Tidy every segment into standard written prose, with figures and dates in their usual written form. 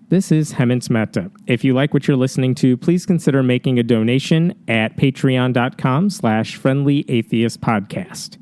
This is Hemant Mehta. If you like what you're listening to, please consider making a donation at patreon.com/friendlyatheistpodcast.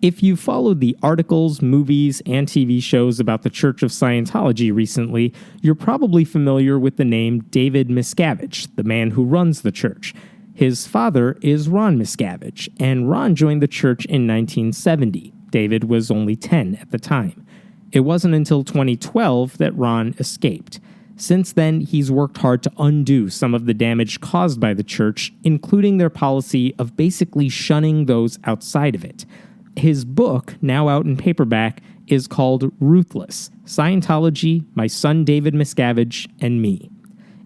If you followed the articles, movies, and TV shows about the Church of Scientology recently, you're probably familiar with the name David Miscavige, the man who runs the church. His father is Ron Miscavige, and Ron joined the church in 1970. David was only 10 at the time. It wasn't until 2012 that Ron escaped. Since then, he's worked hard to undo some of the damage caused by the church, including their policy of basically shunning those outside of it. His book, now out in paperback, is called Ruthless: Scientology, My Son David Miscavige, and Me.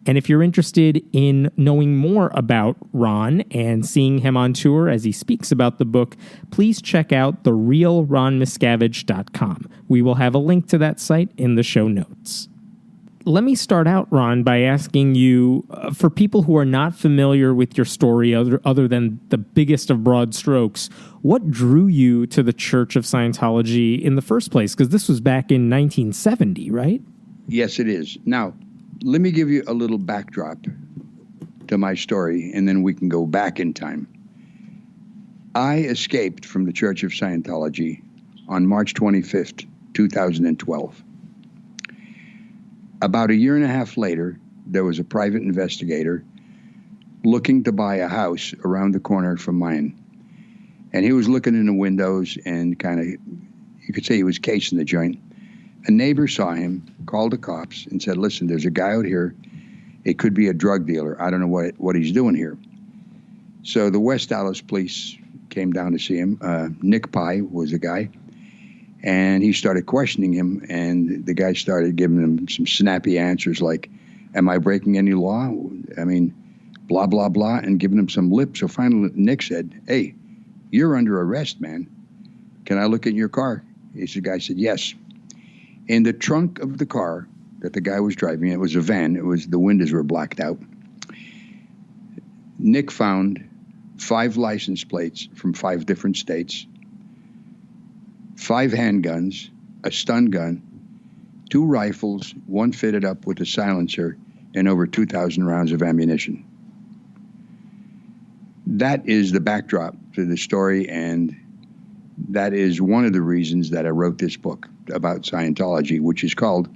And if you're interested in knowing more about Ron and seeing him on tour as he speaks about the book, please check out therealronmiscavige.com. We will have a link to that site in the show notes. Let me start out, Ron, by asking you, for people who are not familiar with your story other than the biggest of broad strokes, what drew you to the Church of Scientology in the first place? Because this was back in 1970, right? Yes, it is. Now, let me give you a little backdrop to my story, and then we can go back in time. I escaped from the Church of Scientology on March 25th, 2012. About a year and a half later, there was a private investigator looking to buy a house around the corner from mine. And he was looking in the windows and kind of, you could say he was casing the joint. A neighbor saw him, called the cops, and said, listen, there's a guy out here. It could be a drug dealer. I don't know what he's doing here. So the West Dallas police came down to see him. Nick Pye was the guy. And he started questioning him, and the guy started giving him some snappy answers like, am I breaking any law? I mean, blah, blah, blah, and giving him some lip. So finally Nick said, hey, you're under arrest, man. Can I look at your car? The guy said, yes. In the trunk of the car that the guy was driving, it was a van. The windows were blacked out. Nick found 5 license plates from 5 different states, 5 handguns, a stun gun, 2 rifles, 1 fitted up with a silencer, and over 2,000 rounds of ammunition. That is the backdrop to the story, and that is one of the reasons that I wrote this book about Scientology, which is called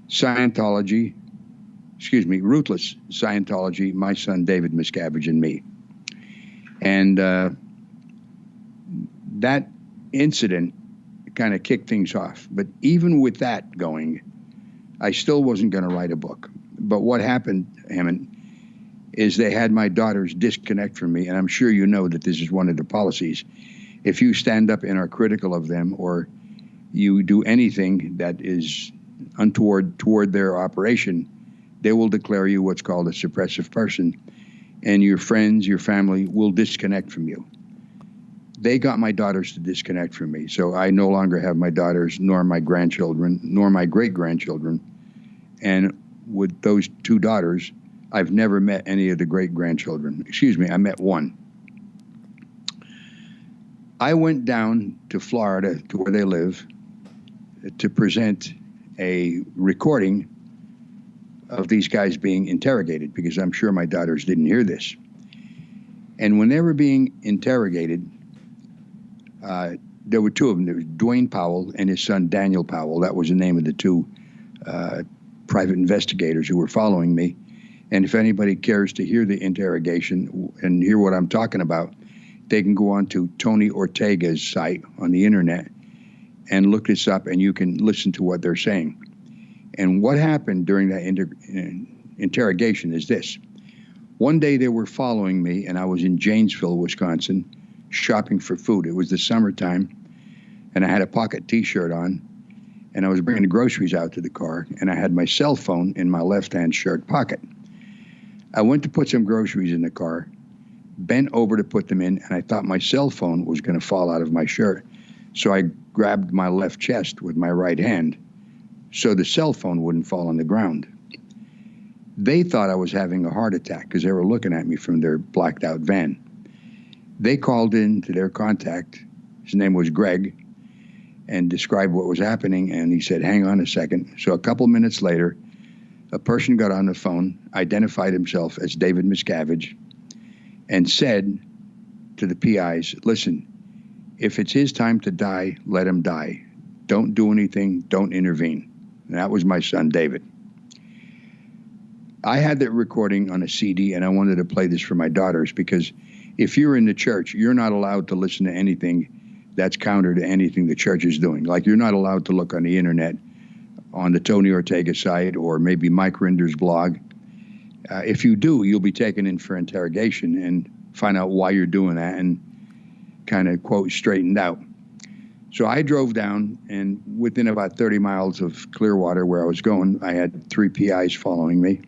Ruthless: Scientology, My Son David Miscavige, and Me. And that incident kind of kicked things off. But even with that going, I still wasn't going to write a book. But what happened, Hammond, is they had my daughters disconnect from me, and I'm sure you know that this is one of the policies. If you stand up and are critical of them, or you do anything that is untoward toward their operation, they will declare you what's called a suppressive person, and your friends, your family will disconnect from you. They got my daughters to disconnect from me, so I no longer have my daughters, nor my grandchildren, nor my great-grandchildren. And with those 2 daughters, I've never met any of the great-grandchildren. I met 1. I went down to Florida, to where they live, to present a recording of these guys being interrogated, because I'm sure my daughters didn't hear this. And when they were being interrogated, there were 2 of them. There was Dwayne Powell and his son Daniel Powell. That was the name of the 2 private investigators who were following me. And if anybody cares to hear the interrogation and hear what I'm talking about, they can go on to Tony Ortega's site on the internet and look this up, and you can listen to what they're saying. And what happened during that interrogation is this. One day they were following me, and I was in Janesville, Wisconsin, shopping for food. It was the summertime, and I had a pocket T-shirt on, and I was bringing the groceries out to the car, and I had my cell phone in my left-hand shirt pocket. I went to put some groceries in the car, bent over to put them in, and I thought my cell phone was going to fall out of my shirt. So I grabbed my left chest with my right hand so the cell phone wouldn't fall on the ground. They thought I was having a heart attack because they were looking at me from their blacked out van. They called in to their contact. His name was Greg, and described what was happening, and he said, hang on a second. So a couple minutes later, a person got on the phone, identified himself as David Miscavige, and said to the PIs, listen, if it's his time to die, let him die. Don't do anything. Don't intervene. And that was my son, David. I had that recording on a CD, and I wanted to play this for my daughters because if you're in the church, you're not allowed to listen to anything that's counter to anything the church is doing. Like you're not allowed to look on the internet on the Tony Ortega site or maybe Mike Rinder's blog. If you do, you'll be taken in for interrogation and find out why you're doing that and kind of, quote, straightened out. So I drove down, and within about 30 miles of Clearwater where I was going, I had 3 PIs following me.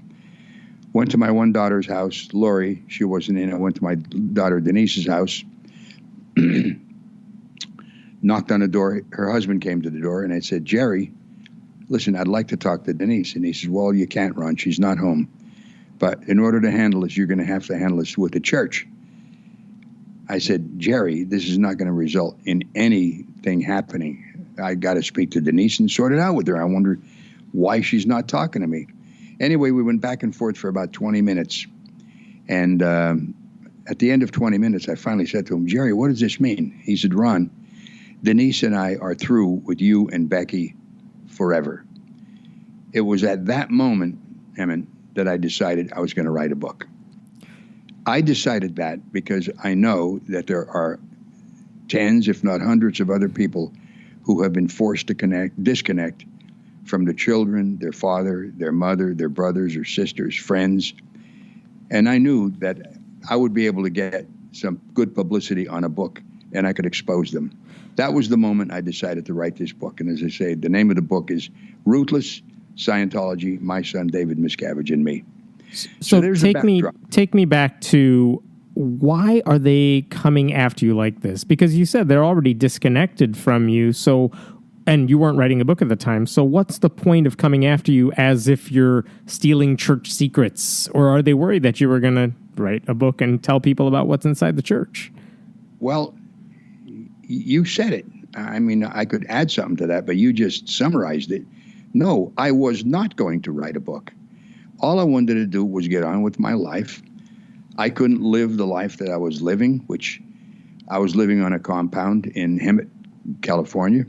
Went to my one daughter's house, Lori. She wasn't in. I went to my daughter Denise's house. Knocked on the door. Her husband came to the door, and I said, Jerry, listen, I'd like to talk to Denise. And he says, well, you can't, Ron. She's not home. But in order to handle this, you're going to have to handle this with the church. I said, Jerry, this is not going to result in anything happening. I got to speak to Denise and sort it out with her. I wonder why she's not talking to me. Anyway, we went back and forth for about 20 minutes. And at the end of 20 minutes, I finally said to him, Jerry, what does this mean? He said, Ron, Denise and I are through with you and Becky forever. It was at that moment, Emmett, that I decided I was going to write a book. I decided that because I know that there are tens, if not hundreds of other people who have been forced to disconnect from the children, their father, their mother, their brothers or sisters, friends. And I knew that I would be able to get some good publicity on a book and I could expose them. That was the moment I decided to write this book. And as I say, the name of the book is Ruthless, Scientology, My Son David Miscavige and Me. So take me back to why are they coming after you like this? Because you said they're already disconnected from you. So, and you weren't writing a book at the time. So what's the point of coming after you as if you're stealing church secrets? Or are they worried that you were going to write a book and tell people about what's inside the church? Well, you said it. I mean, I could add something to that, but you just summarized it. No, I was not going to write a book. All I wanted to do was get on with my life. I couldn't live the life that I was living, which I was living on a compound in Hemet, California.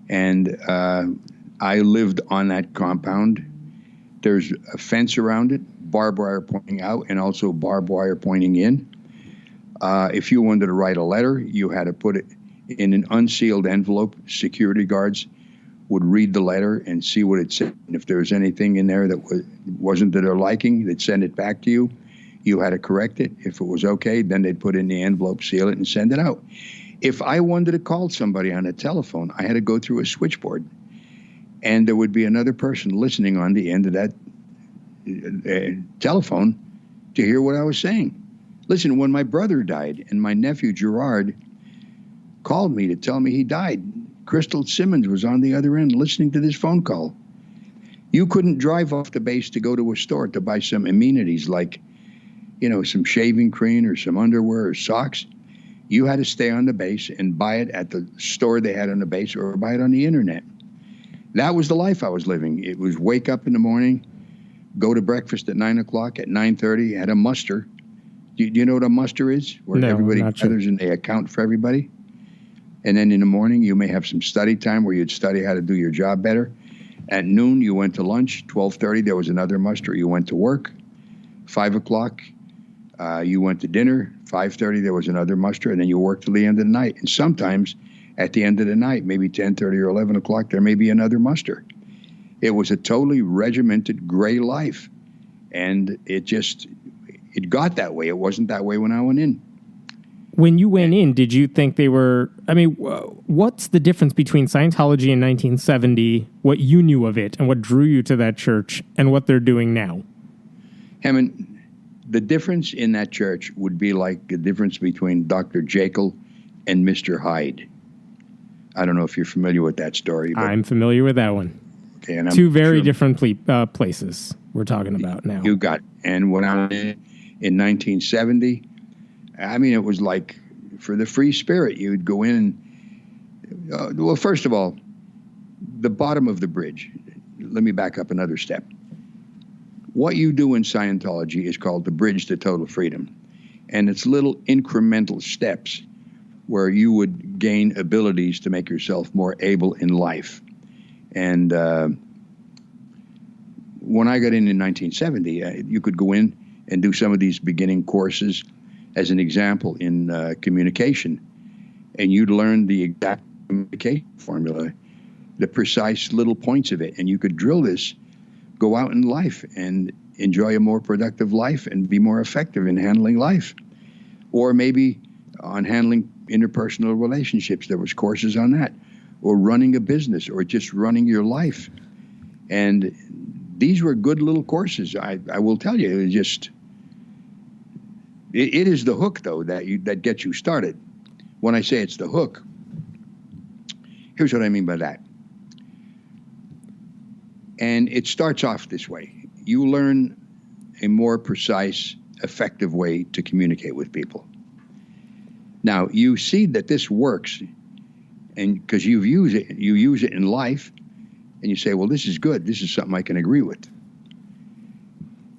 And I lived on that compound. There's a fence around it, barbed wire pointing out, and also barbed wire pointing in. If you wanted to write a letter, you had to put it in an unsealed envelope. Security guards would read the letter and see what it said. And if there was anything in there that wasn't to their liking, they'd send it back to you. You had to correct it. If it was okay, then they'd put it in the envelope, seal it, and send it out. If I wanted to call somebody on a telephone, I had to go through a switchboard. And there would be another person listening on the end of that telephone to hear what I was saying. Listen, when my brother died and my nephew Gerard called me to tell me he died, Crystal Simmons was on the other end listening to this phone call. You couldn't drive off the base to go to a store to buy some amenities like, some shaving cream or some underwear or socks. You had to stay on the base and buy it at the store they had on the base or buy it on the internet. That was the life I was living. It was wake up in the morning, go to breakfast at 9 o'clock. At 9:30, had a muster. Do you know what a muster is? Where everybody gathers and they account for everybody. And then in the morning, you may have some study time where you'd study how to do your job better. At noon, you went to lunch. 12:30, there was another muster. You went to work. 5 o'clock, you went to dinner. 5:30, there was another muster. And then you worked till the end of the night. And sometimes at the end of the night, maybe 10:30 or 11 o'clock, there may be another muster. It was a totally regimented gray life. And it got that way. It wasn't that way when I went in. When you went in, did you think they were, what's the difference between Scientology in 1970, what you knew of it, and what drew you to that church, and what they're doing now? Hammond, the difference in that church would be like the difference between Dr. Jekyll and Mr. Hyde. I don't know if you're familiar with that story. But I'm familiar with that one. Okay, and two very different places we're talking about now. You got it. And when I was in 1970, it was like for the free spirit, you'd go in. First of all, the bottom of the bridge. Let me back up another step. What you do in Scientology is called the Bridge to Total Freedom. And it's little incremental steps where you would gain abilities to make yourself more able in life. And when I got in 1970, you could go in and do some of these beginning courses as an example in communication. And you'd learn the exact communication formula, the precise little points of it. And you could drill this, go out in life and enjoy a more productive life and be more effective in handling life. Or maybe on handling interpersonal relationships, there was courses on that. Or running a business, or just running your life. And these were good little courses. I will tell you, it is the hook, though, that gets you started. When I say it's the hook, here's what I mean by that. And it starts off this way. You learn a more precise, effective way to communicate with people. Now, you see that this works, and because you use it in life, and you say, well, this is good. This is something I can agree with.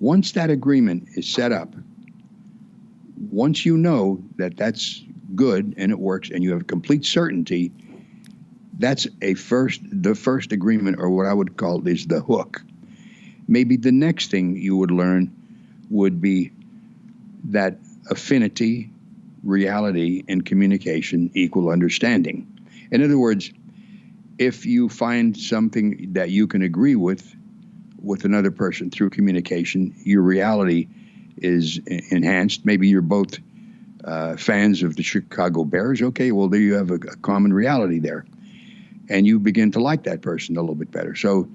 Once that agreement is set up, once you know that that's good and it works and you have complete certainty, that's the first agreement, or what I would call is the hook. Maybe the next thing you would learn would be that affinity, reality, and communication equal understanding. In other words, if you find something that you can agree with another person through communication, your reality is enhanced. Maybe you're both fans of the Chicago Bears. Okay, well, there you have a common reality there. And you begin to like that person a little bit better. So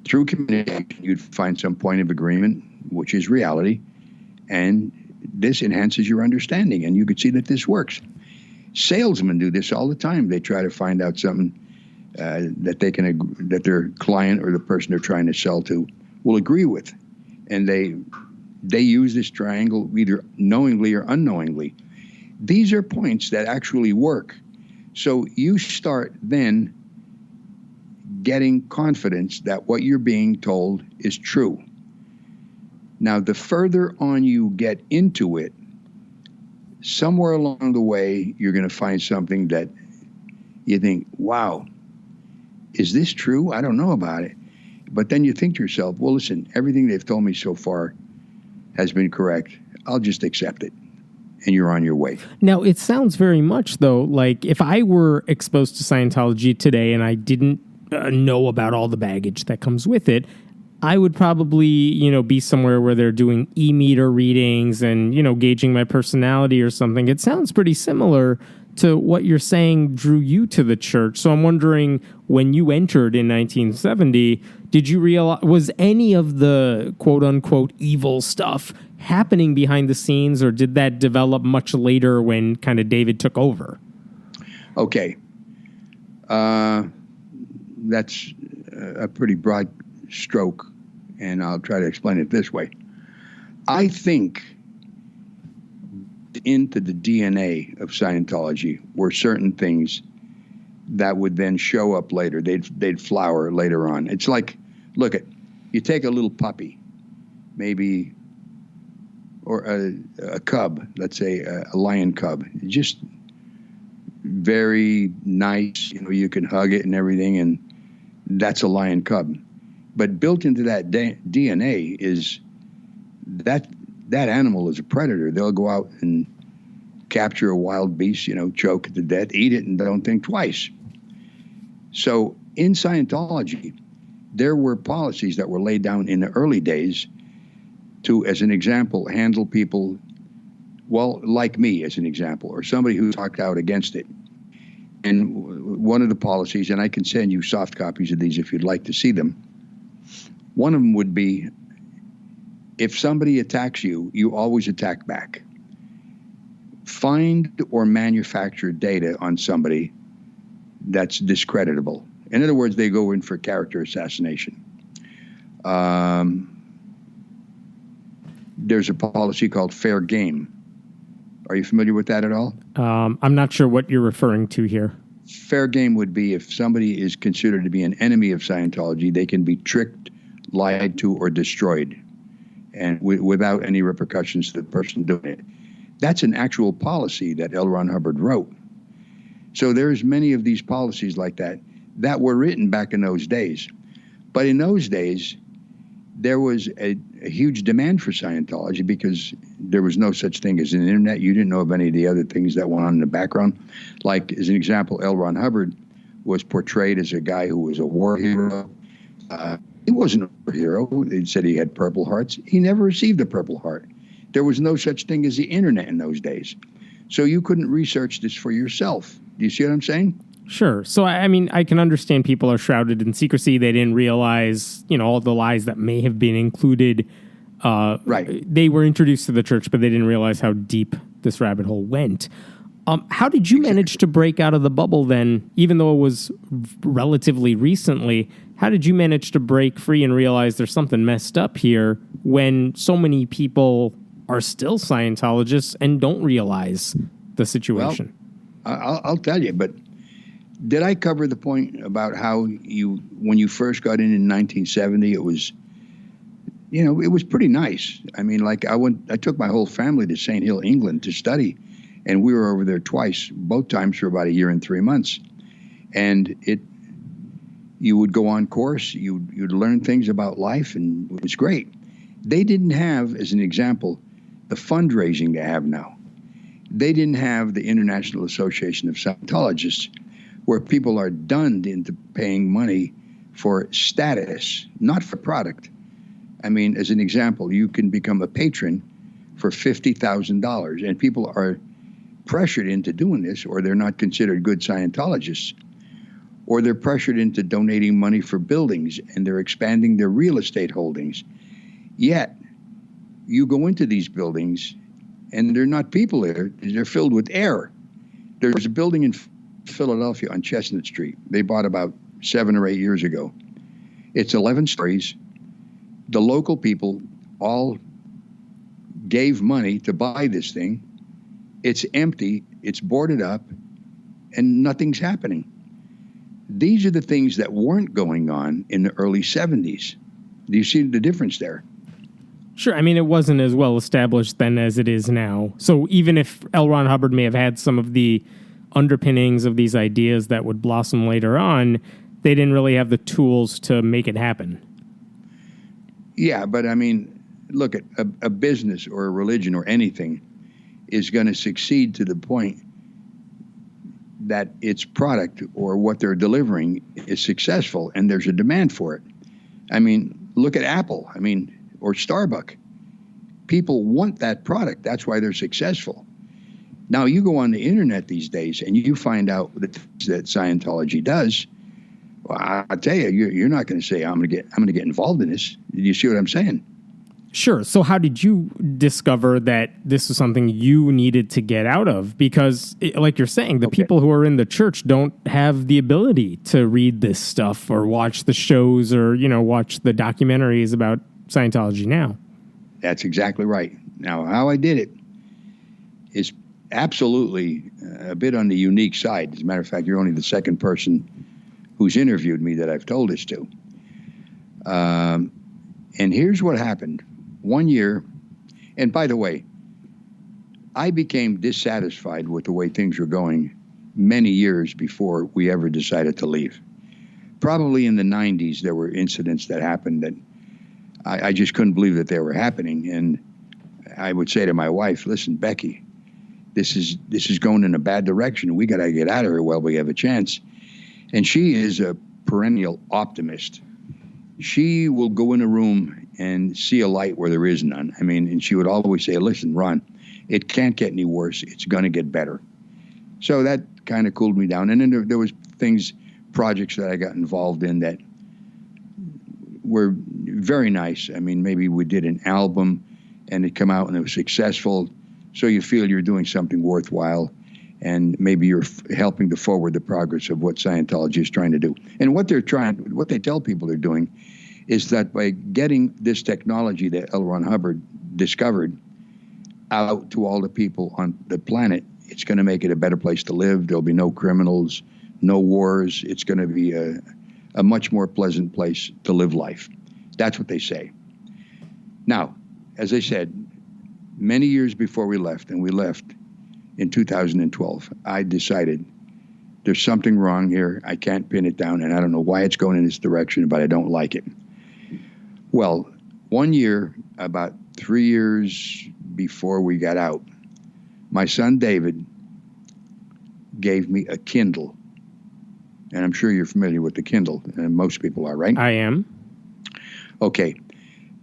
through communication, you'd find some point of agreement, which is reality, and this enhances your understanding, and you could see that this works. Salesmen do this all the time. They try to find out something that their client or the person they're trying to sell to will agree with, and they use this triangle either knowingly or unknowingly. These are points that actually work. So you start then getting confidence that what you're being told is true. Now, the further on you get into it, somewhere along the way, you're going to find something that you think, wow, is this true? I don't know about it. But then you think to yourself, well, listen, everything they've told me so far has been correct. I'll just accept it. And you're on your way. Now, it sounds very much, though, like if I were exposed to Scientology today and I didn't know about all the baggage that comes with it, I would probably, be somewhere where they're doing e-meter readings and, gauging my personality or something. It sounds pretty similar to what you're saying drew you to the church. So I'm wondering, when you entered in 1970, did you realize, was any of the quote-unquote evil stuff happening behind the scenes, or did that develop much later when kind of David took over? Okay. That's a pretty broad stroke, and I'll try to explain it this way. I think into the DNA of Scientology were certain things that would then show up later. They'd flower later on. It's like, you take a little puppy, maybe, or a cub, let's say a lion cub, just very nice, you can hug it and everything, and that's a lion cub. But built into that DNA is that animal is a predator. They'll go out and capture a wild beast, choke it to death, eat it, and don't think twice. So in Scientology, there were policies that were laid down in the early days to, as an example, handle people, well, like me, as an example, or somebody who talked out against it. And one of the policies, and I can send you soft copies of these if you'd like to see them, one of them would be, if somebody attacks you, you always attack back. Find or manufacture data on somebody that's discreditable. In other words, they go in for character assassination. There's a policy called fair game. Are you familiar with that at all? I'm not sure what you're referring to here. Fair game would be if somebody is considered to be an enemy of Scientology, they can be tricked, lied to, or destroyed. and without any repercussions to the person doing it. That's an actual policy that L. Ron Hubbard wrote. So there's many of these policies like that were written back in those days. But in those days, there was a huge demand for Scientology because there was no such thing as an internet. You didn't know of any of the other things that went on in the background. Like, as an example, L. Ron Hubbard was portrayed as a guy who was a war hero. He wasn't a war hero. They said he had Purple Hearts. He never received a Purple Heart. There was no such thing as the internet in those days. So you couldn't research this for yourself. Do you see what I'm saying? Sure. So, I mean, I can understand people are shrouded in secrecy. They didn't realize, all the lies that may have been included. Right. They were introduced to the church, but they didn't realize how deep this rabbit hole went. How did you manage to break out of the bubble then, even though it was relatively recently? How did you manage to break free and realize there's something messed up here when so many people are still Scientologists and don't realize the situation? Well, I'll tell you, but did I cover the point about how when you first got in 1970, it was, it was pretty nice. I mean, like I took my whole family to St. Hill, England to study, and we were over there twice, both times for about a year and 3 months. And you would go on course, you'd learn things about life, and it was great. They didn't have, as an example, the fundraising they have now. They didn't have the International Association of Scientologists, where people are dunned into paying money for status, not for product. I mean, as an example, you can become a patron for $50,000, and people are pressured into doing this, or they're not considered good Scientologists, or they're pressured into donating money for buildings, and they're expanding their real estate holdings. Yet, you go into these buildings, and they're not people there. They're filled with air. There's a building in Philadelphia on Chestnut Street. They bought about 7 or 8 years ago. It's 11 stories. The local people all gave money to buy this thing. It's empty. It's boarded up, and nothing's happening. These are the things that weren't going on in the early 70s. Do you see the difference there? Sure. I mean, it wasn't as well established then as it is now. So even if L. Ron Hubbard may have had some of the underpinnings of these ideas that would blossom later on, they didn't really have the tools to make it happen. Yeah, but I mean, look, at a business or a religion or anything is going to succeed to the point that its product or what they're delivering is successful and there's a demand for it. I mean, look at Apple, or Starbucks. People want that product. That's why they're successful. Now, you go on the internet these days and you find out the things that Scientology does. Well, I tell you, you're not going to say, I'm going to get involved in this. Do you see what I'm saying? Sure. So how did you discover that this was something you needed to get out of? Because, like you're saying, the people who are in the church don't have the ability to read this stuff or watch the shows or, watch the documentaries about Scientology now. That's exactly right. Now, how I did it is absolutely a bit on the unique side. As a matter of fact, you're only the second person who's interviewed me that I've told this to. And here's what happened. 1 year, and by the way, I became dissatisfied with the way things were going many years before we ever decided to leave. Probably in the 90s, there were incidents that happened that I just couldn't believe that they were happening. And I would say to my wife, listen, Becky, this is going in a bad direction. We got to get out of here while we have a chance. And she is a perennial optimist. She will go in a room and see a light where there is none. And she would always say, listen, Ron, it can't get any worse. It's going to get better. So that kind of cooled me down. And then there was projects that I got involved in that were very nice. Maybe we did an album and it come out and it was successful. So you feel you're doing something worthwhile and maybe you're helping to forward the progress of what Scientology is trying to do. And what they tell people they're doing is that by getting this technology that L. Ron Hubbard discovered out to all the people on the planet, it's going to make it a better place to live. There'll be no criminals, no wars. It's going to be a much more pleasant place to live life. That's what they say. Now, as I said, many years before we left, and we left in 2012, I decided there's something wrong here. I can't pin it down, and I don't know why it's going in this direction, but I don't like it. Well, one year, about 3 years before we got out, my son David gave me a Kindle. And I'm sure you're familiar with the Kindle, and most people are, right? I am. Okay.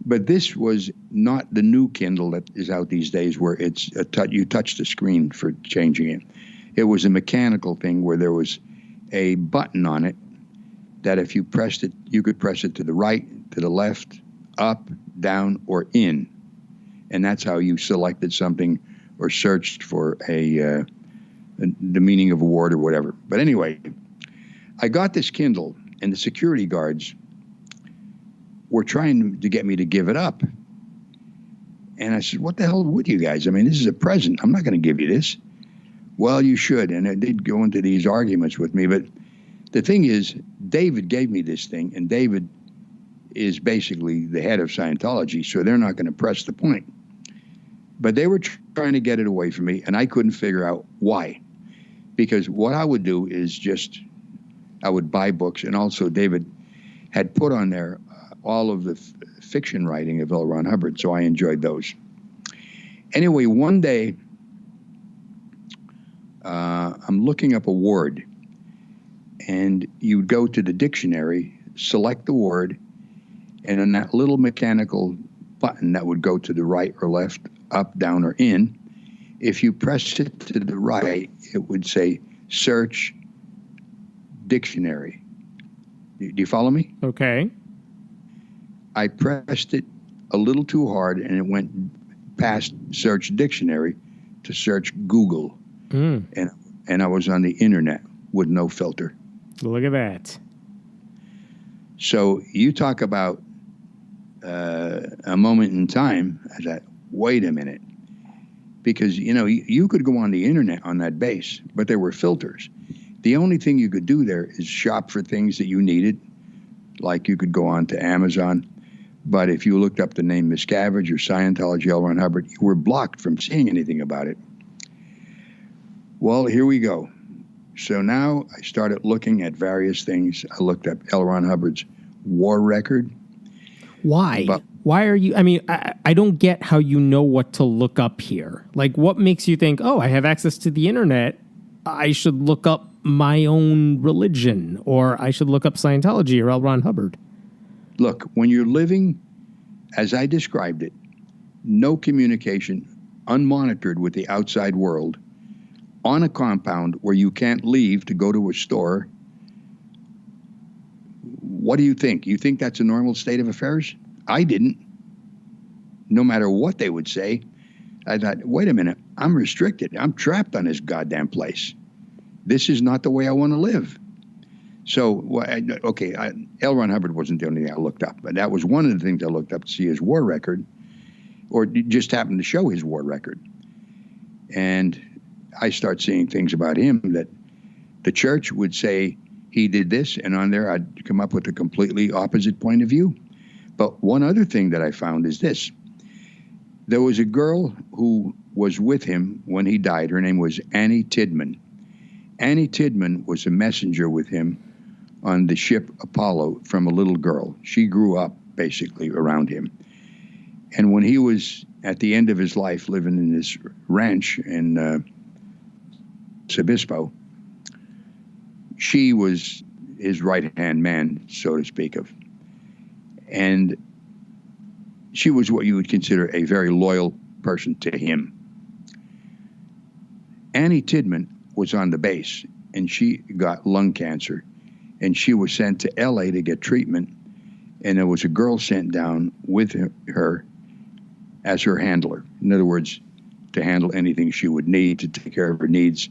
But this was not the new Kindle that is out these days where it's you touch the screen for changing it. It was a mechanical thing where there was a button on it that if you pressed it, you could press it to the right, to the left, up, down, or in. And that's how you selected something or searched for the meaning of a word or whatever. But anyway, I got this Kindle, and the security guards were trying to get me to give it up. And I said, what the hell with you guys? I mean, this is a present. I'm not going to give you this. Well, you should. And they did go into these arguments with me. But the thing is, David gave me this thing, and David is basically the head of Scientology, so they're not going to press the point. But they were trying to get it away from me, and I couldn't figure out why. Because what I would do is I would buy books, and also David had put on there all of the fiction writing of L. Ron Hubbard, so I enjoyed those. Anyway, one day, I'm looking up a word, and you would go to the dictionary, select the word, and on that little mechanical button that would go to the right or left, up, down, or in, if you pressed it to the right, it would say search dictionary. Do you follow me? Okay. I pressed it a little too hard, and it went past search dictionary to search Google. And I was on the internet with no filter. Look at that. So you talk about a moment in time. I thought, wait a minute. Because, you could go on the internet on that base, but there were filters. The only thing you could do there is shop for things that you needed. Like you could go on to Amazon. But if you looked up the name Miscavige or Scientology, L. Ron Hubbard, you were blocked from seeing anything about it. Well, here we go. So now I started looking at various things. I looked up L. Ron Hubbard's war record. Why? Why are you... I mean, I don't get how you know what to look up here. Like, what makes you think, I have access to the internet, I should look up my own religion, or I should look up Scientology or L. Ron Hubbard? Look, when you're living, as I described it, no communication, unmonitored with the outside world, on a compound where you can't leave to go to a store, what do you think? You think that's a normal state of affairs? I didn't. No matter what they would say, I thought, wait a minute, I'm restricted. I'm trapped on this goddamn place. This is not the way I want to live. So, L. Ron Hubbard wasn't the only thing I looked up, but that was one of the things I looked up to see his war record, or just happened to show his war record. And I start seeing things about him that the church would say he did this, and on there I'd come up with a completely opposite point of view. But one other thing that I found is this. There was a girl who was with him when he died. Her name was Annie Tidman. Annie Tidman was a messenger with him on the ship Apollo from a little girl. She grew up basically around him. And when he was at the end of his life living in this ranch in Obispo, she was his right-hand man, so to speak of. And she was what you would consider a very loyal person to him. Annie Tidman was on the base, and she got lung cancer, and she was sent to L.A. to get treatment, and there was a girl sent down with her as her handler. In other words, to handle anything she would need, to take care of her needs,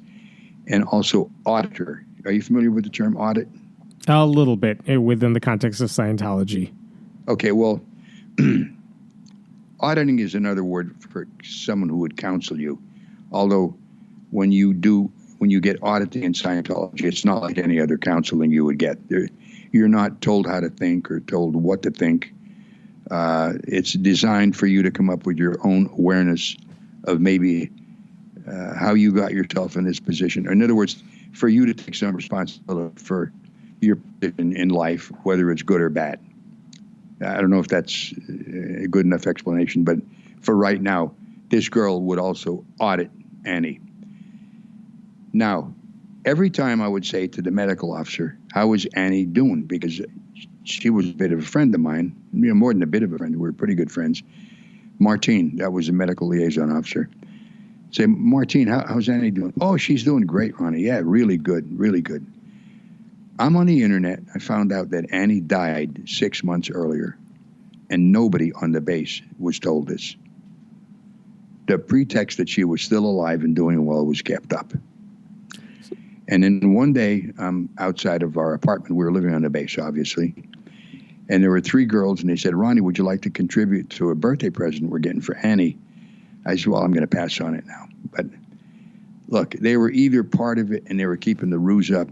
and also audit her. Are you familiar with the term audit? A little bit within the context of Scientology. Okay, well, auditing is another word for someone who would counsel you. Although when you get audited in Scientology, it's not like any other counseling you would get. You're not told how to think or told what to think. It's designed for you to come up with your own awareness of maybe how you got yourself in this position. Or in other words, for you to take some responsibility for your position in life, whether it's good or bad. I don't know if that's a good enough explanation, but for right now, this girl would also audit Annie. Now, every time I would say to the medical officer, how is Annie doing? Because she was a bit of a friend of mine, more than a bit of a friend. We were pretty good friends. Martine, that was the medical liaison officer. Say, Martine, how's Annie doing? Oh, she's doing great, Ronnie. Yeah, really good, really good. I'm on the internet. I found out that Annie died 6 months earlier, and nobody on the base was told this. The pretext that she was still alive and doing well was kept up. And then one day, outside of our apartment, we were living on the base, obviously, and there were 3 girls, and they said, Ronnie, would you like to contribute to a birthday present we're getting for Annie? I said, well, I'm going to pass on it now. But look, they were either part of it and they were keeping the ruse up,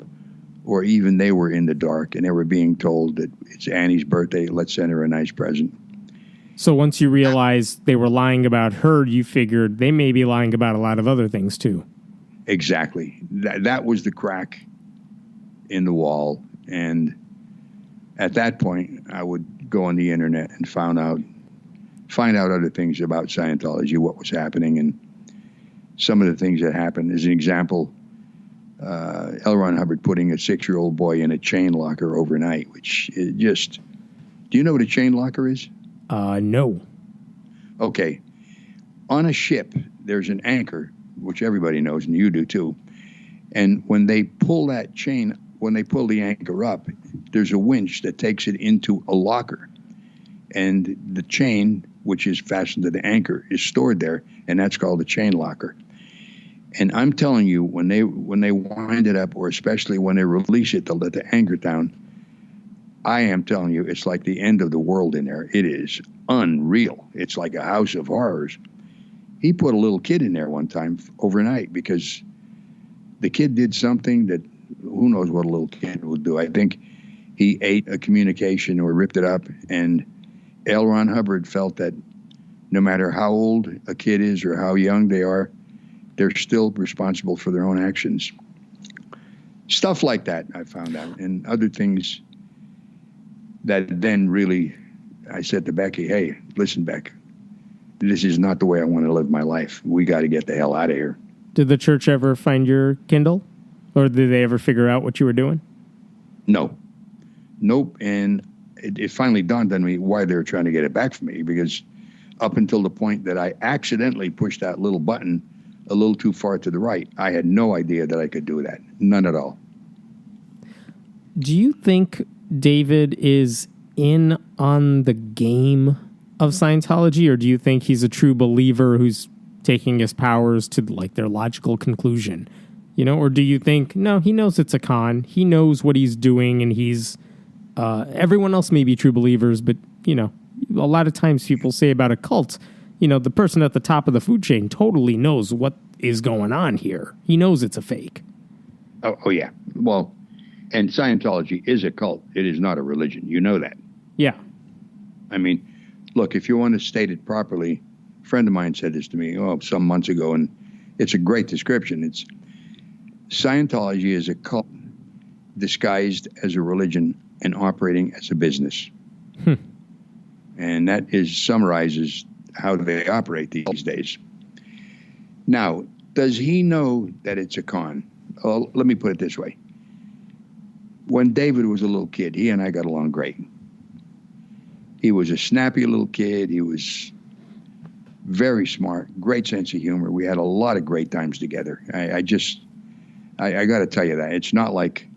or even they were in the dark and they were being told that it's Annie's birthday, let's send her a nice present. So once you realized they were lying about her, you figured they may be lying about a lot of other things too. Exactly. That was the crack in the wall. And at that point, I would go on the internet and find out other things about Scientology, what was happening, and some of the things that happened. As an example, L. Ron Hubbard putting a 6-year-old boy in a chain locker overnight, which is just... Do you know what a chain locker is? No. Okay. On a ship, there's an anchor, which everybody knows, and you do too. And when they pull that chain, when they pull the anchor up, there's a winch that takes it into a locker. And the chain, which is fastened to the anchor, is stored there, and that's called a chain locker. And I'm telling you, when they wind it up, or especially when they release it to let the anchor down, I am telling you, it's like the end of the world in there. It is unreal. It's like a house of horrors. He put a little kid in there one time overnight because the kid did something that who knows what a little kid would do. I think he ate a communication or ripped it up, and L. Ron Hubbard felt that no matter how old a kid is or how young they are, they're still responsible for their own actions. Stuff like that I found out, and other things that then really, I said to Becky, hey, listen, Beck, this is not the way I want to live my life. We got to get the hell out of here. Did the church ever find your Kindle? Or did they ever figure out what you were doing? No. Nope. And it finally dawned on me why they were trying to get it back from me, because up until the point that I accidentally pushed that little button a little too far to the right, I had no idea that I could do that. None at all. Do you think David is in on the game of Scientology, or do you think he's a true believer who's taking his powers to like their logical conclusion? You know, or do you think, no, he knows it's a con, he knows what he's doing, and he's, everyone else may be true believers, but, you know, a lot of times people say about a cult, you know, the person at the top of the food chain totally knows what is going on here. He knows it's a fake. Oh yeah. Well, and Scientology is a cult. It is not a religion. You know that. Yeah. I mean, look, if you want to state it properly, a friend of mine said this to me, some months ago, and it's a great description. It's Scientology is a cult disguised as a religion and operating as a business. And that summarizes how they operate these days. Now, does he know that it's a con? Well, let me put it this way. When David was a little kid, he and I got along great. He was a snappy little kid. He was very smart, great sense of humor. We had a lot of great times together. I got to tell you that. It's not like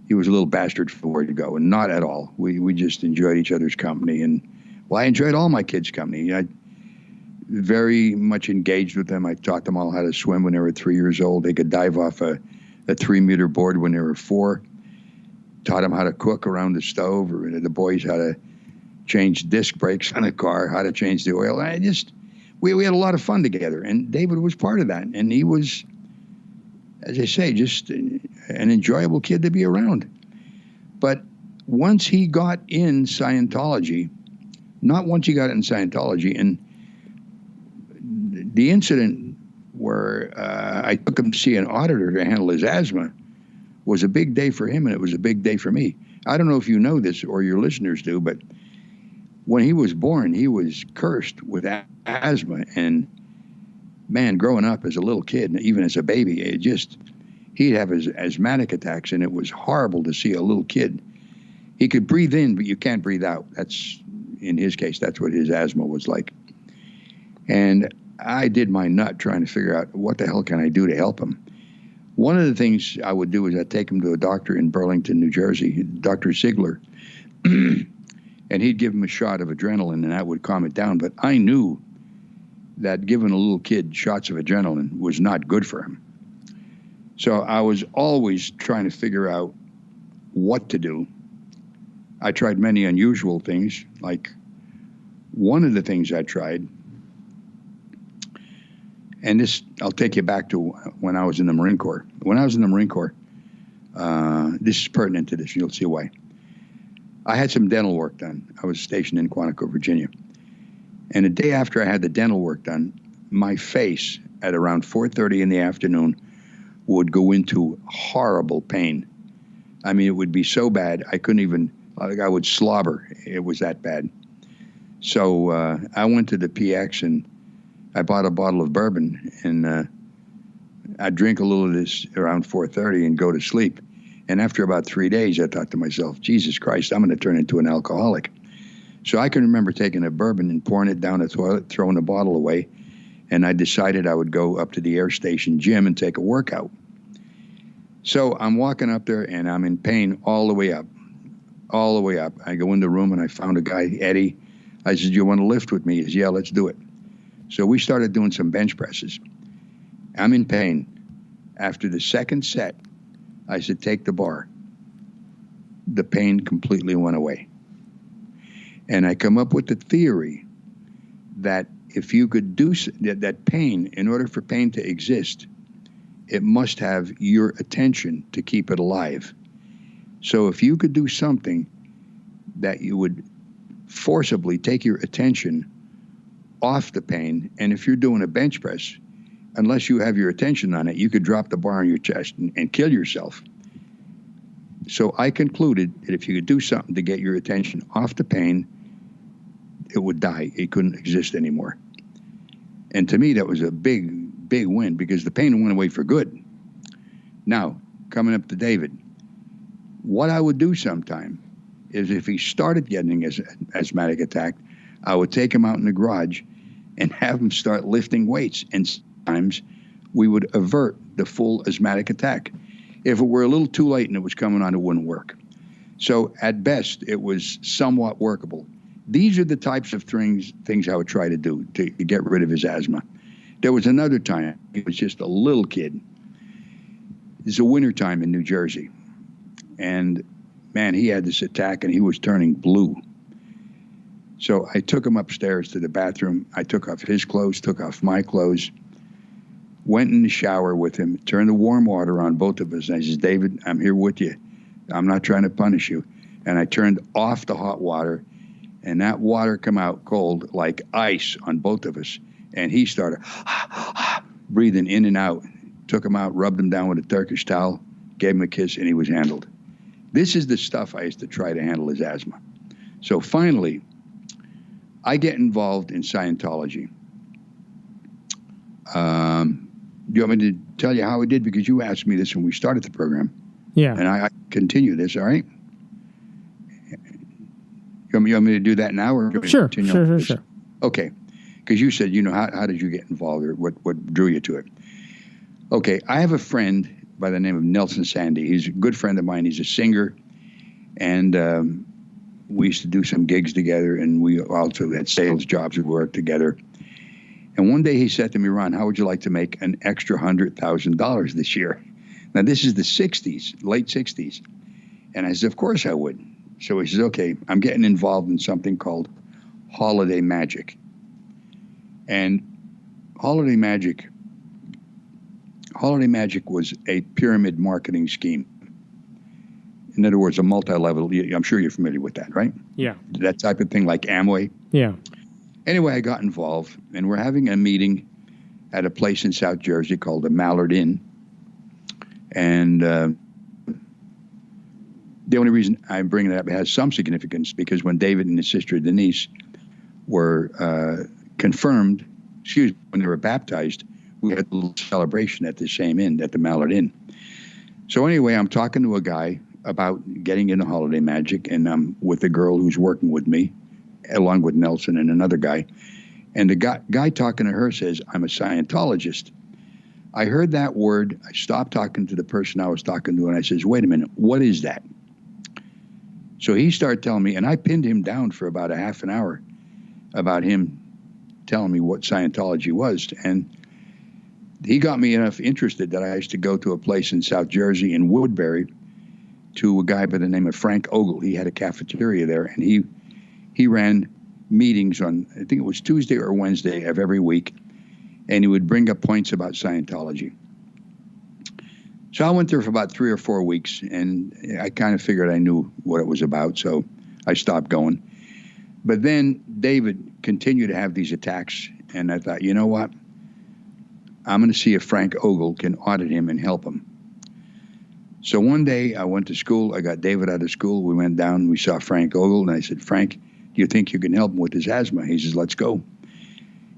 he was a little bastard for where to go, and not at all. We just enjoyed each other's company. And, well, I enjoyed all my kids' company. I very much engaged with them. I taught them all how to swim when they were 3 years old. They could dive off a 3-meter board when they were 4. Taught them how to cook around the stove, or the boys how to change disc brakes on a car, how to change the oil. We had a lot of fun together, and David was part of that. And he was, as I say, just an enjoyable kid to be around. But once he got in Scientology, Not once he got in Scientology. And the incident where I took him to see an auditor to handle his asthma was a big day for him, and it was a big day for me. I don't know if you know this or your listeners do, but when he was born, he was cursed with asthma. And man, growing up as a little kid, even as a baby, he'd have his asthmatic attacks, and it was horrible to see a little kid. He could breathe in, but you can't breathe out. That's, in his case, that's what his asthma was like. And I did my nut trying to figure out what the hell can I do to help him. One of the things I would do is I'd take him to a doctor in Burlington, New Jersey, Dr. Ziegler, and he'd give him a shot of adrenaline, and that would calm it down. But I knew that giving a little kid shots of adrenaline was not good for him. So I was always trying to figure out what to do. I tried many unusual things. Like one of the things I tried, and this, I'll take you back to when I was in the Marine Corps. When I was in the Marine Corps, this is pertinent to this, you'll see why. I had some dental work done. I was stationed in Quantico, Virginia. And the day after I had the dental work done, my face at around 4:30 in the afternoon would go into horrible pain. I mean, it would be so bad, I couldn't even, like I would slobber. It was that bad. So I went to the PX and I bought a bottle of bourbon, and I'd drink a little of this around 4:30 and go to sleep. And after about 3 days, I thought to myself, Jesus Christ, I'm going to turn into an alcoholic. So I can remember taking a bourbon and pouring it down the toilet, throwing the bottle away, and I decided I would go up to the air station gym and take a workout. So I'm walking up there, and I'm in pain all the way up. I go in the room, and I found a guy, Eddie. I said, you want to lift with me? He said, yeah, let's do it. So we started doing some bench presses. I'm in pain. After the second set, I said, take the bar. The pain completely went away. And I come up with the theory that if you could do that pain, in order for pain to exist, it must have your attention to keep it alive. So if you could do something that you would forcibly take your attention off the pain, and if you're doing a bench press, unless you have your attention on it, you could drop the bar on your chest and kill yourself. So I concluded that if you could do something to get your attention off the pain, it would die. It couldn't exist anymore. And to me, that was a big, big win, because the pain went away for good. Now, coming up to David, what I would do sometime is if he started getting an asthmatic attack, I would take him out in the garage and have him start lifting weights. And sometimes we would avert the full asthmatic attack. If it were a little too late and it was coming on, it wouldn't work. So at best, it was somewhat workable. These are the types of things I would try to do to get rid of his asthma. There was another time, he was just a little kid. It's a winter time in New Jersey. And man, he had this attack and he was turning blue. So I took him upstairs to the bathroom. I took off his clothes, took off my clothes, went in the shower with him, turned the warm water on both of us. And I said, David, I'm here with you. I'm not trying to punish you. And I turned off the hot water, and that water come out cold like ice on both of us. And he started breathing in and out. Took him out, rubbed him down with a Turkish towel, gave him a kiss, and he was handled. This is the stuff I used to try to handle his asthma. So finally, I get involved in Scientology. Do you want me to tell you how I did? Because you asked me this when we started the program. Yeah. And I continue this, all right? You want me to do that now? Or Sure. Okay. Because you said, how did you get involved, or what drew you to it? Okay. I have a friend by the name of Nelson Sandy. He's a good friend of mine. He's a singer. And we used to do some gigs together, and we also had sales jobs. We worked together. And one day he said to me, Ron, how would you like to make an extra $100,000 this year? Now, this is the 60s, late 60s. And I said, of course I would. So he says, okay, I'm getting involved in something called Holiday Magic. And Holiday Magic was a pyramid marketing scheme. In other words, a multi-level, I'm sure you're familiar with that, right? Yeah. That type of thing like Amway. Yeah. Anyway, I got involved, and we're having a meeting at a place in South Jersey called the Mallard Inn. And the only reason I'm bringing it up, it has some significance, because when David and his sister Denise were confirmed, when they were baptized, we had a little celebration at the same inn, at the Mallard Inn. So anyway, I'm talking to a guy about getting into holiday magic, and I'm with a girl who's working with me, along with Nelson and another guy. And the guy talking to her says, I'm a Scientologist. I heard that word. I stopped talking to the person I was talking to, and I says, wait a minute, what is that? So he started telling me, and I pinned him down for about a half an hour about him telling me what Scientology was. And he got me enough interested that I used to go to a place in South Jersey in Woodbury to a guy by the name of Frank Ogle. He had a cafeteria there, and he ran meetings on, I think it was Tuesday or Wednesday of every week, and he would bring up points about Scientology. So I went there for about 3 or 4 weeks, and I kind of figured I knew what it was about, so I stopped going. But then David continued to have these attacks, and I thought, you know what? I'm going to see if Frank Ogle can audit him and help him. So one day I went to school. I got David out of school. We went down. We saw Frank Ogle, and I said, Frank, do you think you can help him with his asthma? He says, let's go.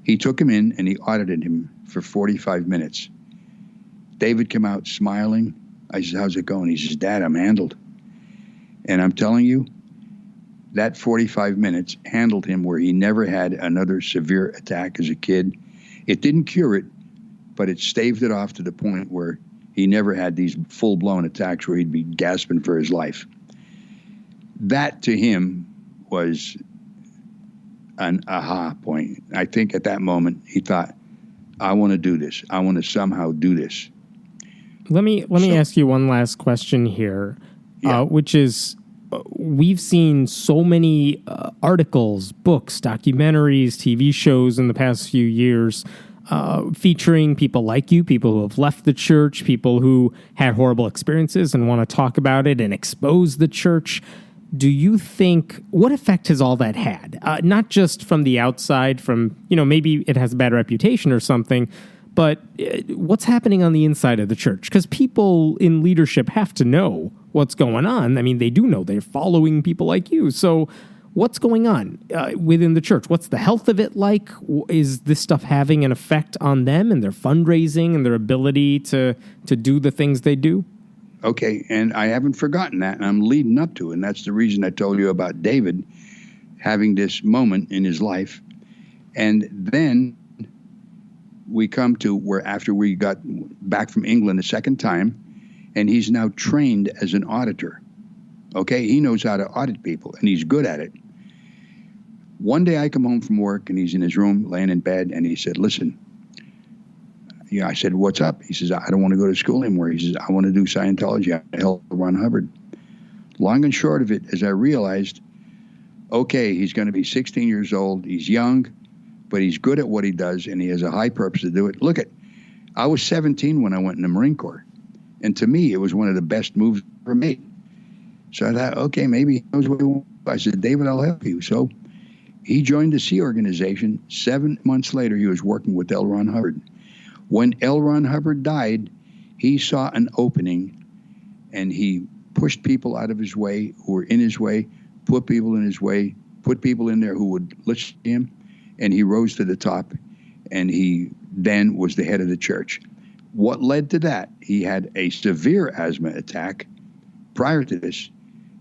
He took him in, and he audited him for 45 minutes. David came out smiling. I said, how's it going? He says, Dad, I'm handled. And I'm telling you, that 45 minutes handled him where he never had another severe attack as a kid. It didn't cure it, but it staved it off to the point where he never had these full-blown attacks where he'd be gasping for his life. That, to him, was an aha point. I think at that moment, he thought, I want to do this. I want to somehow do this. Let me ask you one last question here, which is, we've seen so many articles, books, documentaries, TV shows in the past few years featuring people like you, people who have left the church, people who had horrible experiences and want to talk about it and expose the church. Do you think, what effect has all that had? Not just from the outside, from, maybe it has a bad reputation or something, but what's happening on the inside of the church? Because people in leadership have to know what's going on. I mean, they do know. They're following people like you. So what's going on within the church? What's the health of it like? Is this stuff having an effect on them and their fundraising and their ability to do the things they do? Okay, and I haven't forgotten that, and I'm leading up to it, and that's the reason I told you about David having this moment in his life. And then we come to where after we got back from England a second time, and he's now trained as an auditor. Okay, he knows how to audit people, and he's good at it. One day I come home from work, and he's in his room, laying in bed, and he said, listen, I said, what's up? He says, I don't want to go to school anymore. He says, I want to do Scientology. I help Ron Hubbard. Long and short of it, as I realized, okay, he's going to be 16 years old. He's young, but he's good at what he does, and he has a high purpose to do it. Look, I was 17 when I went in the Marine Corps, and to me, it was one of the best moves I ever made. So I thought, okay, maybe he knows what he wants. I said, David, I'll help you. So he joined the Sea Organization. 7 months later, he was working with L. Ron Hubbard. When L. Ron Hubbard died, he saw an opening, and he pushed people out of his way who were in his way, put people in his way, put people in there who would listen to him, and he rose to the top, and he then was the head of the church. What led to that? He had a severe asthma attack prior to this,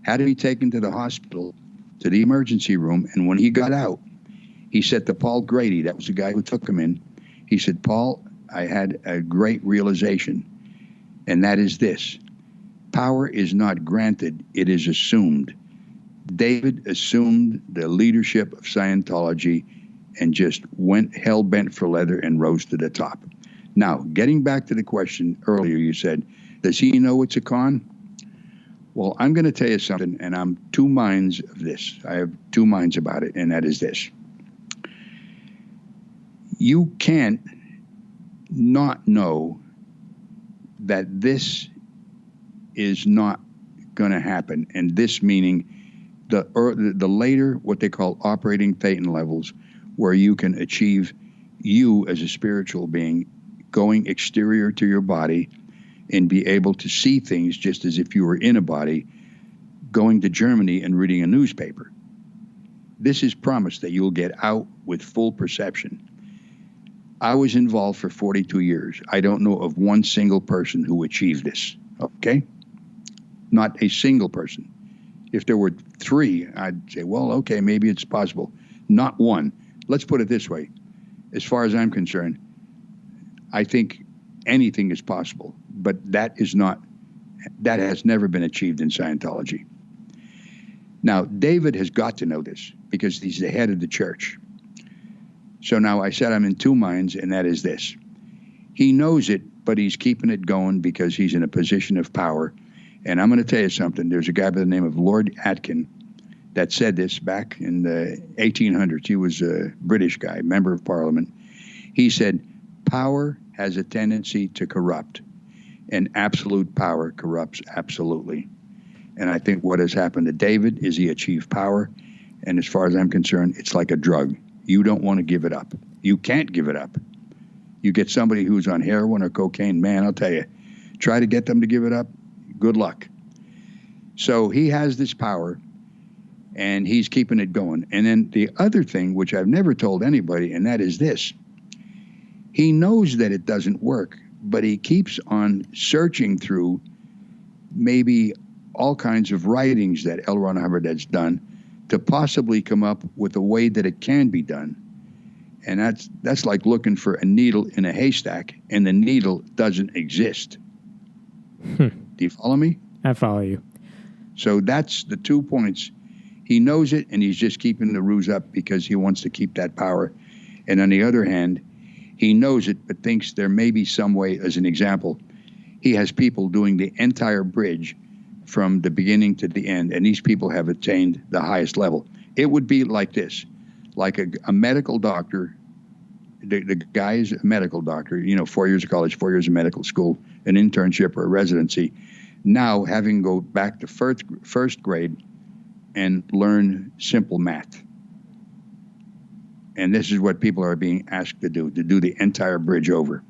had to be taken to the hospital, to the emergency room, and when he got out, he said to Paul Grady, that was the guy who took him in, he said, Paul, I had a great realization, and that is this. Power is not granted, it is assumed. David assumed the leadership of Scientology and just went hell-bent for leather and rose to the top. Now, getting back to the question earlier, you said, does he know it's a con? Well, I'm going to tell you something, and I'm two minds of this. I have two minds about it, and that is this. You can't not know that this is not going to happen, and this meaning the later, what they call operating thetan levels, where you can achieve you as a spiritual being going exterior to your body and be able to see things just as if you were in a body, going to Germany and reading a newspaper. This is promised that you'll get out with full perception. I was involved for 42 years. I don't know of one single person who achieved this, okay? Not a single person. If there were 3, I'd say, well, okay, maybe it's possible. Not one. Let's put it this way. As far as I'm concerned, I think anything is possible, but that has never been achieved in Scientology. Now, David has got to know this because he's the head of the church. So now I said I'm in 2 minds, and that is this. He knows it, but he's keeping it going because he's in a position of power. And I'm going to tell you something. There's a guy by the name of Lord Atkin that said this back in the 1800s. He was a British guy, member of parliament. He said, power has a tendency to corrupt, and absolute power corrupts absolutely. And I think what has happened to David is he achieved power. And as far as I'm concerned, it's like a drug. You don't want to give it up. You can't give it up. You get somebody who's on heroin or cocaine, man, I'll tell you, try to get them to give it up. Good luck. So he has this power, and he's keeping it going. And then the other thing, which I've never told anybody, and that is this. He knows that it doesn't work, but he keeps on searching through maybe all kinds of writings that L. Ron Hubbard has done to possibly come up with a way that it can be done. And that's like looking for a needle in a haystack, and the needle doesn't exist. Do you follow me? I follow you. So that's the 2 points. He knows it, and he's just keeping the ruse up because he wants to keep that power. And on the other hand, he knows it, but thinks there may be some way. As an example, he has people doing the entire bridge from the beginning to the end, and these people have attained the highest level. It would be like this, like a medical doctor. The guy is a medical doctor, 4 years of college, 4 years of medical school, an internship or a residency. Now having to go back to first grade and learn simple math. And this is what people are being asked to do the entire bridge over.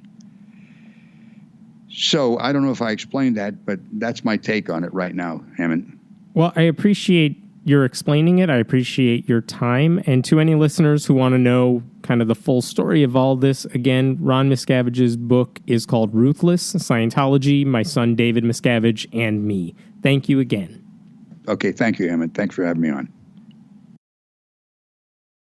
So I don't know if I explained that, but that's my take on it right now, Hammond. Well, I appreciate your explaining it. I appreciate your time. And to any listeners who want to know kind of the full story of all this, again, Ron Miscavige's book is called Ruthless, Scientology, My Son David Miscavige, and Me. Thank you again. Okay, thank you, Hammond. Thanks for having me on.